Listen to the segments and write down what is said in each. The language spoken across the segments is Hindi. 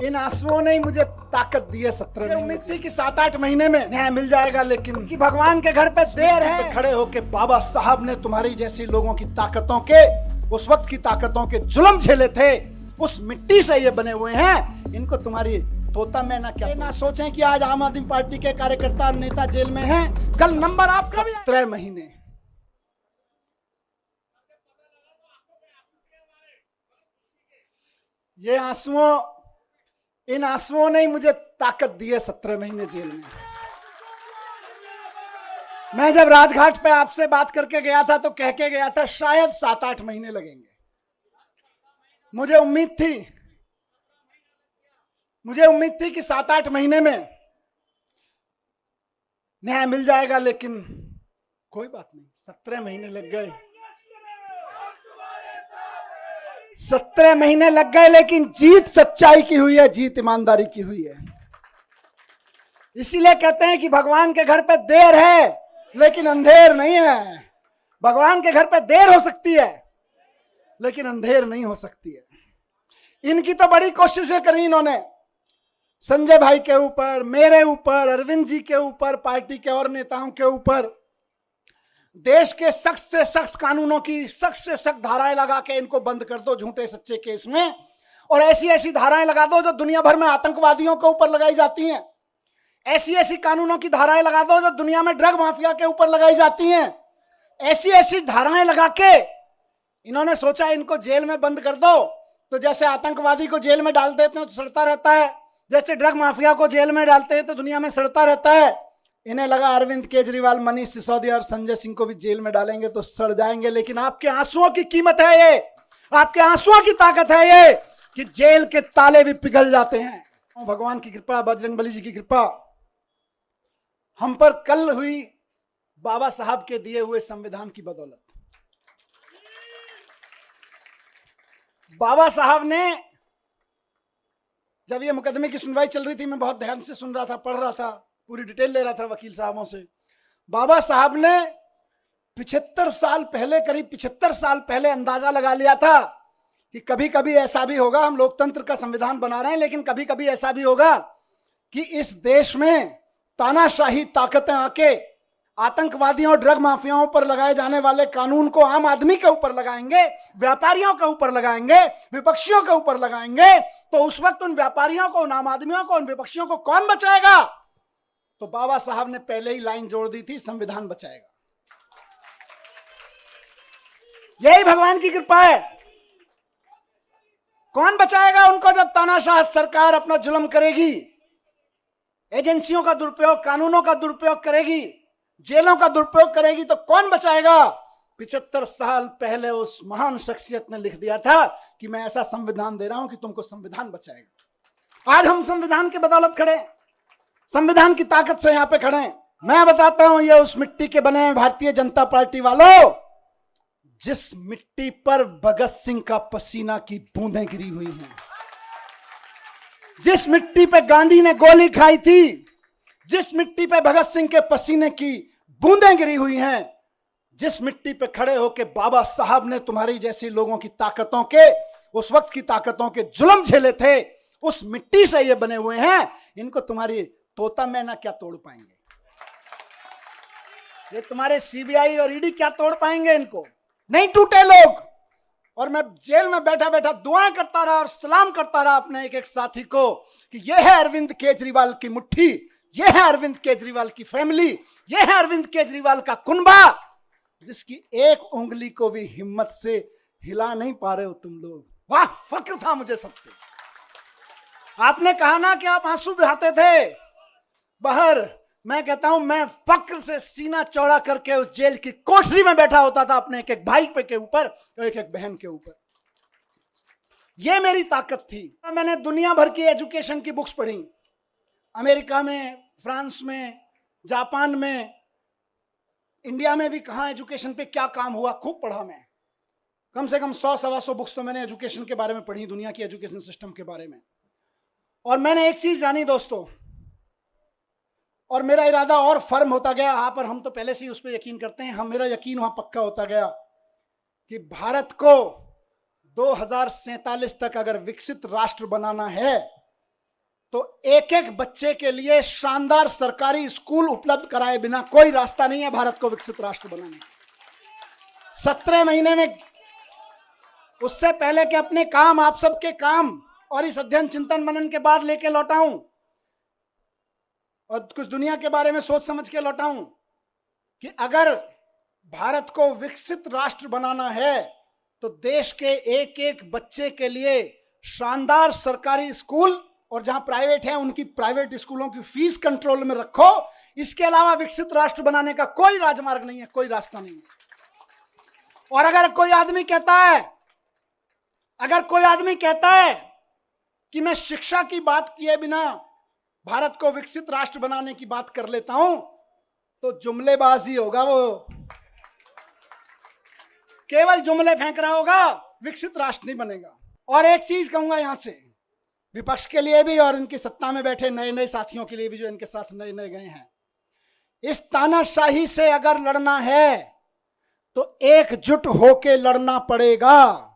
इन आंसुओं ने ही मुझे ताकत दी है 17 उम्मीद थी कि 7-8 महीने में न्याय मिल जाएगा, लेकिन कि भगवान के घर पे देर है। खड़े होके बाबा साहब ने तुम्हारी जैसी लोगों की ताकतों के, उस वक्त की ताकतों के जुल्म झेले थे। उस मिट्टी से ये बने हुए हैं, इनको तुम्हारी तोता मैं ना क्या ना सोचें कि आज आम आदमी पार्टी के कार्यकर्ता और नेता जेल में हैं, कल नंबर आपका भी 17 महीने। ये इन आंसुओं ने ही मुझे ताकत दी है 17 महीने जेल में। मैं जब राजघाट पे आपसे बात करके गया था तो कह के गया था शायद 7-8 महीने लगेंगे। मुझे उम्मीद थी कि 7-8 महीने में न्याय मिल जाएगा, लेकिन कोई बात नहीं, 17 महीने लग गए। 17 महीने लग गए, लेकिन जीत सच्चाई की हुई है, जीत ईमानदारी की हुई है। इसीलिए कहते हैं कि भगवान के घर पे देर है लेकिन अंधेर नहीं है। भगवान के घर पे देर हो सकती है लेकिन अंधेर नहीं हो सकती है। इनकी तो बड़ी कोशिशें करी इन्होंने, संजय भाई के ऊपर, मेरे ऊपर, अरविंद जी के ऊपर, पार्टी के और नेताओं के ऊपर। देश के सख्त से सख्त कानूनों की सख्त से सख्त धाराएं लगा के इनको बंद कर दो झूठे सच्चे केस में, और ऐसी ऐसी धाराएं लगा दो जो दुनिया भर में आतंकवादियों के ऊपर लगाई जाती हैं। ऐसी ऐसी कानूनों की धाराएं लगा दो जो दुनिया में ड्रग माफिया के ऊपर लगाई जाती हैं। ऐसी ऐसी धाराएं लगा के इन्होंने सोचा इनको जेल में बंद कर दो, तो जैसे आतंकवादी को जेल में डाल देते हैं तो सड़ता रहता है, जैसे ड्रग माफिया को जेल में डालते हैं तो दुनिया में सड़ता रहता है। इन्हें लगा अरविंद केजरीवाल, मनीष सिसोदिया और संजय सिंह को भी जेल में डालेंगे तो सड़ जाएंगे, लेकिन आपके आंसुओं की कीमत है ये, आपके आंसुओं की ताकत है ये कि जेल के ताले भी पिघल जाते हैं। भगवान की कृपा, बजरंगबली जी की कृपा हम पर कल हुई बाबा साहब के दिए हुए संविधान की बदौलत। बाबा साहब ने, जब ये मुकदमे की सुनवाई चल रही थी, मैं बहुत ध्यान से सुन रहा था, पढ़ रहा था, पूरी डिटेल ले रहा था वकील साहबों से। बाबा साहब ने 75 साल पहले, करीब 75 साल पहले अंदाजा लगा लिया था कि कभी कभी ऐसा भी होगा, हम लोकतंत्र का संविधान बना रहे हैं, लेकिन कभी कभी ऐसा भी होगा कि इस देश में तानाशाही ताकतें आके आतंकवादियों और ड्रग माफियाओं पर लगाए जाने वाले कानून को आम आदमी के ऊपर लगाएंगे, व्यापारियों के ऊपर लगाएंगे, विपक्षियों के ऊपर लगाएंगे। तो उस वक्त उन व्यापारियों को, उन आम आदमियों को, उन विपक्षियों को कौन बचाएगा? तो बाबा साहब ने पहले ही लाइन जोड़ दी थी, संविधान बचाएगा। यही भगवान की कृपा है। कौन बचाएगा उनको जब तानाशाह सरकार अपना जुल्म करेगी, एजेंसियों का दुरुपयोग, कानूनों का दुरुपयोग करेगी, जेलों का दुरुपयोग करेगी, तो कौन बचाएगा? 75 साल पहले उस महान शख्सियत ने लिख दिया था कि मैं ऐसा संविधान दे रहा हूं कि तुमको संविधान बचाएगा। आज हम संविधान के बदौलत खड़े, संविधान की ताकत से यहां पे खड़े हैं। मैं बताता हूं, ये उस मिट्टी के बने हैं भारतीय जनता पार्टी वालों, जिस मिट्टी पर भगत सिंह का पसीना की बूंदें गिरी हुई हैं, जिस मिट्टी पे गांधी ने गोली खाई थी, जिस मिट्टी पे भगत सिंह के पसीने की बूंदें गिरी हुई हैं, जिस मिट्टी पे खड़े होके बाबा साहब ने तुम्हारी जैसी लोगों की ताकतों के, उस वक्त की ताकतों के जुल्म झेले थे, उस मिट्टी से ये बने हुए हैं। इनको तुम्हारी तोता मैना क्या तोड़ पाएंगे? ये तुम्हारे सीबीआई और ईडी क्या तोड़ पाएंगे? इनको नहीं टूटे लोग। और मैं जेल में बैठा बैठा दुआएं करता रहा और सलाम करता रहा अपने एक एक साथी को कि यह है अरविंद केजरीवाल की मुट्ठी, यह है अरविंद केजरीवाल की फैमिली, यह है अरविंद केजरीवाल का कुनबा, जिसकी एक उंगली को भी हिम्मत से हिला नहीं पा रहे हो तुम लोग। वाह, फक्र था मुझे सब पे। आपने कहा ना कि आप आंसू बहाते थे बाहर, मैं कहता हूं मैं फक्र से सीना चौड़ा करके उस जेल की कोठरी में बैठा होता था अपने एक एक भाई पे के ऊपर, एक एक बहन के ऊपर। यह मेरी ताकत थी। मैंने दुनिया भर की एजुकेशन की बुक्स पढ़ी, अमेरिका में, फ्रांस में, जापान में, इंडिया में भी कहां एजुकेशन पे क्या काम हुआ खूब पढ़ा मैं। कम से कम 100-125 बुक्स तो मैंने एजुकेशन के बारे में पढ़ी, दुनिया की एजुकेशन सिस्टम के बारे में। और मैंने एक चीज जानी दोस्तों, और मेरा इरादा और फर्म होता गया। आप और हम तो पहले से ही उस पर यकीन करते हैं, मेरा यकीन वहां पक्का होता गया कि भारत को 2047 तक अगर विकसित राष्ट्र बनाना है तो एक एक बच्चे के लिए शानदार सरकारी स्कूल उपलब्ध कराए बिना कोई रास्ता नहीं है भारत को विकसित राष्ट्र बनाने का। 17 महीने में, उससे पहले कि अपने काम, आप सबके काम और इस अध्ययन चिंतन मनन के बाद लेके लौटाऊं और कुछ दुनिया के बारे में सोच समझ के लौटाऊं कि अगर भारत को विकसित राष्ट्र बनाना है तो देश के एक एक बच्चे के लिए शानदार सरकारी स्कूल, और जहां प्राइवेट है उनकी प्राइवेट स्कूलों की फीस कंट्रोल में रखो। इसके अलावा विकसित राष्ट्र बनाने का कोई राजमार्ग नहीं है, कोई रास्ता नहीं है। और अगर कोई आदमी कहता है कि मैं शिक्षा की बात किए बिना भारत को विकसित राष्ट्र बनाने की बात कर लेता हूं, तो जुमलेबाजी होगा, वो केवल जुमले फेंक रहा होगा, विकसित राष्ट्र नहीं बनेगा। और एक चीज कहूंगा यहां से, विपक्ष के लिए भी और इनकी सत्ता में बैठे नए नए साथियों के लिए भी जो इनके साथ नए नए गए हैं, इस तानाशाही से अगर लड़ना है तो एकजुट होके लड़ना पड़ेगा।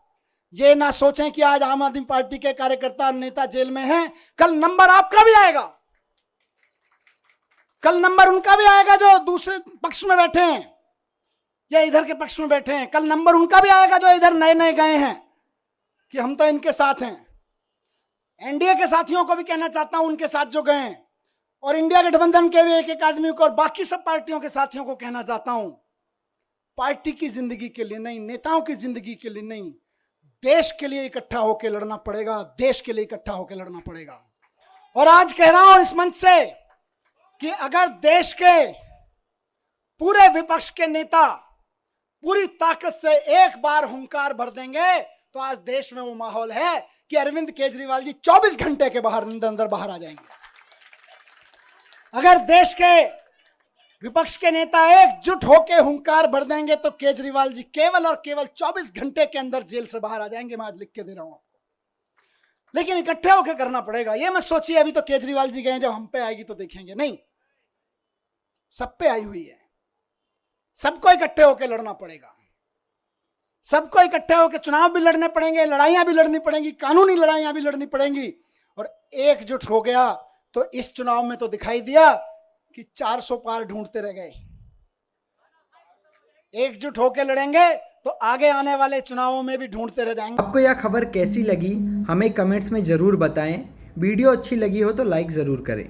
ये ना सोचें कि आज आम आदमी पार्टी के कार्यकर्ता नेता जेल में हैं, कल नंबर आपका भी आएगा, कल नंबर उनका भी आएगा जो दूसरे पक्ष में बैठे हैं या इधर के पक्ष में बैठे हैं। कल नंबर उनका भी आएगा जो इधर नए नए गए हैं कि हम तो इनके साथ हैं। एनडीए के साथियों को भी कहना चाहता हूं, उनके साथ जो गए हैं, और इंडिया गठबंधन के भी एक एक आदमी को और बाकी सब पार्टियों के साथियों को कहना चाहता हूं, पार्टी की जिंदगी के लिए नहीं, नेताओं की जिंदगी के लिए नहीं, देश के लिए इकट्ठा होकर लड़ना पड़ेगा, देश के लिए इकट्ठा होकर लड़ना पड़ेगा। और आज कह रहा हूं इस मंच से कि अगर देश के पूरे विपक्ष के नेता पूरी ताकत से एक बार हुंकार भर देंगे तो आज देश में वो माहौल है कि अरविंद केजरीवाल जी 24 घंटे के अंदर बाहर आ जाएंगे। अगर देश के विपक्ष के नेता एकजुट होकर हुंकार भर देंगे तो केजरीवाल जी केवल और केवल 24 घंटे के अंदर जेल से बाहर आ जाएंगे। मैं आज लिख के दे रहा हूं आपको। लेकिन इकट्ठे होकर करना पड़ेगा। ये मत सोचिए अभी तो केजरीवाल जी गए, जब हम पे आएगी तो देखेंगे, नहीं, सब पे आई हुई है। सबको इकट्ठे होकर लड़ना पड़ेगा, सबको इकट्ठे होकर चुनाव भी लड़ने पड़ेंगे, लड़ाइयां भी लड़नी पड़ेंगी, कानूनी लड़ाइयां भी लड़नी पड़ेंगी। और एकजुट हो गया तो इस चुनाव में तो दिखाई दिया कि 400 पार ढूंढते रह गए। एकजुट होकर लड़ेंगे तो आगे आने वाले चुनावों में भी ढूंढते रह जाएंगे। आपको यह खबर कैसी लगी हमें कमेंट्स में ज़रूर बताएं। वीडियो अच्छी लगी हो तो लाइक ज़रूर करें।